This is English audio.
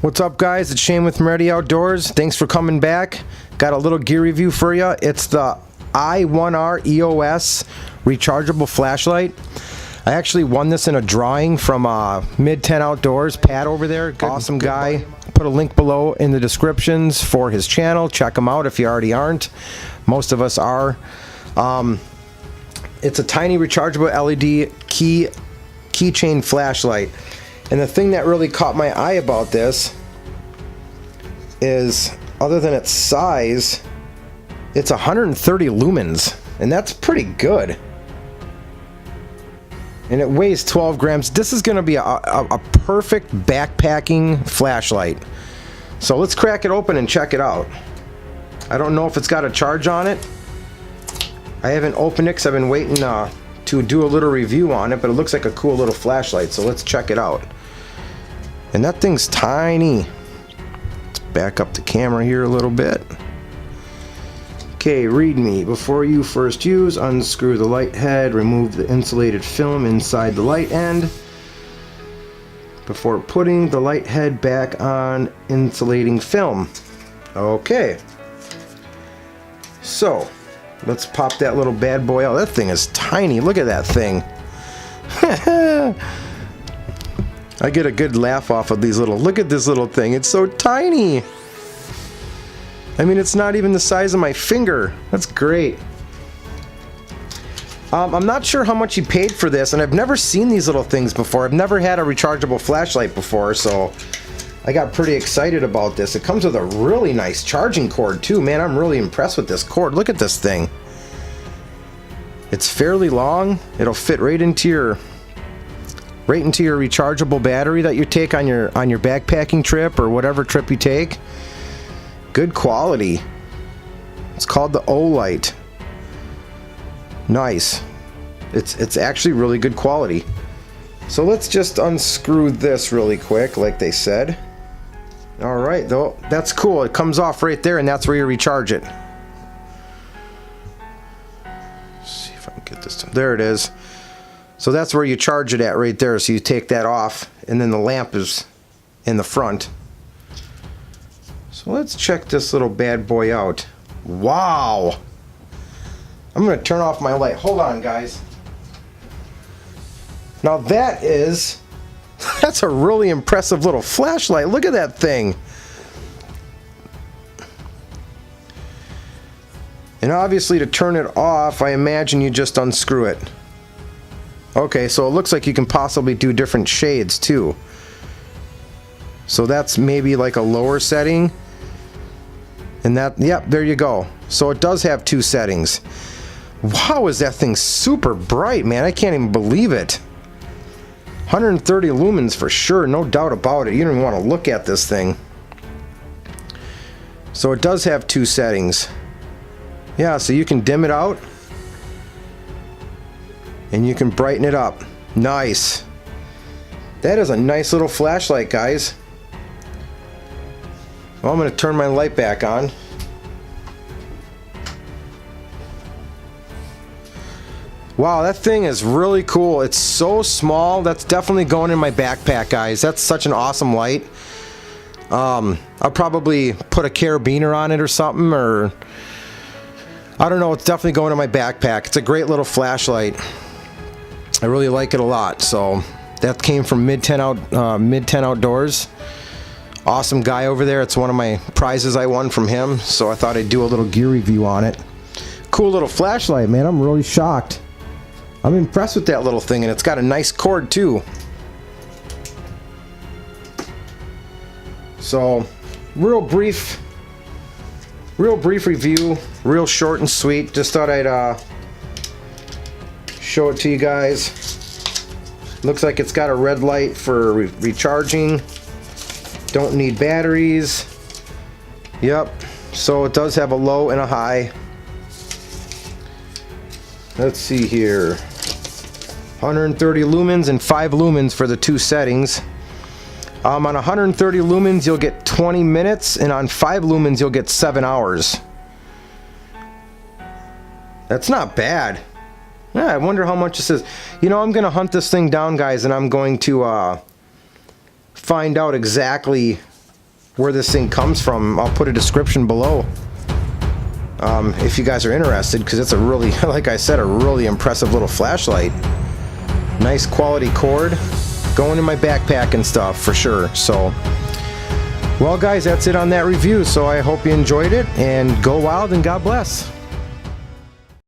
What's up, guys? It's Shane with Moretti Outdoors. Thanks for coming back. Got a little gear review for you. It's the I1R EOS rechargeable flashlight. I actually won this in a drawing from Mid-10 Outdoors. Pat over there, good, awesome guy. Put a link below in the descriptions for his channel. Check him out if you already aren't. Most of us are. It's a tiny rechargeable LED keychain flashlight. And the thing that really caught my eye about this is, other than its size, it's 130 lumens, and that's pretty good. And it weighs 12 grams. This is going to be a perfect backpacking flashlight. So let's crack it open and check it out. I don't know if it's got a charge on it. I haven't opened it because I've been waiting to do a little review on it, but it looks like a cool little flashlight, so let's check it out. And that thing's tiny. Let's back up the camera here a little bit. Okay, read me. Before you first use, unscrew the light head, remove the insulated film inside the light end. Before putting the light head back on insulating film. Okay. So, let's pop that little bad boy out. That thing is tiny. Look at that thing. I get a good laugh off of these little, look at this little thing. It's so tiny. I mean, it's not even the size of my finger. That's great. I'm not sure how much he paid for this, and I've never seen these little things before. I've never had a rechargeable flashlight before, so I got pretty excited about this. It comes with a really nice charging cord too. Man, I'm really impressed with this cord. Look at this thing. It's fairly long. It'll fit right into your rechargeable battery that you take on your backpacking trip or whatever trip you take. Good quality. It's called the Olight. Nice. It's actually really good quality. So let's just unscrew this really quick, like they said. All right, though, that's cool. It comes off right there, and that's where you recharge it. Let's see if I can get this to, there it is. So that's where you charge it at right there. So you take that off, and then the lamp is in the front. So let's check this little bad boy out. Wow! I'm going to turn off my light. Hold on, guys. Now that's a really impressive little flashlight. Look at that thing. And obviously, to turn it off, I imagine you just unscrew it. Okay, so it looks like you can possibly do different shades too. So that's maybe like a lower setting. And that, yep, there you go. So it does have two settings. Wow, is that thing super bright, man. I can't even believe it. 130 lumens for sure, no doubt about it. You don't even want to look at this thing. So it does have two settings. Yeah, so you can dim it out. And you can brighten it up. Nice. That is a nice little flashlight, guys. Well, I'm going to turn my light back on. Wow, that thing is really cool. It's so small. That's definitely going in my backpack, guys. That's such an awesome light. I'll probably put a carabiner on it or something, or I don't know. It's definitely going in my backpack. It's a great little flashlight. I really like it a lot. So that came from Mid-10 Outdoors. Awesome guy over there. It's one of my prizes I won from him, so I thought I'd do a little gear review on it. Cool little flashlight, man. I'm really shocked. I'm impressed with that little thing, and it's got a nice cord too. So real brief review, real short and sweet. Just thought I'd show it to you guys. Looks like it's got a red light for recharging. Don't need batteries. Yep. So it does have a low and a high. Let's see here. 130 lumens and 5 lumens for the two settings. On 130 lumens you'll get 20 minutes, and on 5 lumens you'll get 7 hours. That's not bad. Yeah, I wonder how much this is. You know, I'm going to hunt this thing down, guys, and I'm going to find out exactly where this thing comes from, I'll put a description below if you guys are interested, because it's a really, like I said, a really impressive little flashlight. Nice quality cord, going in my backpack and stuff for sure. So, well guys, that's it on that review. So I hope you enjoyed it, and go wild and God bless.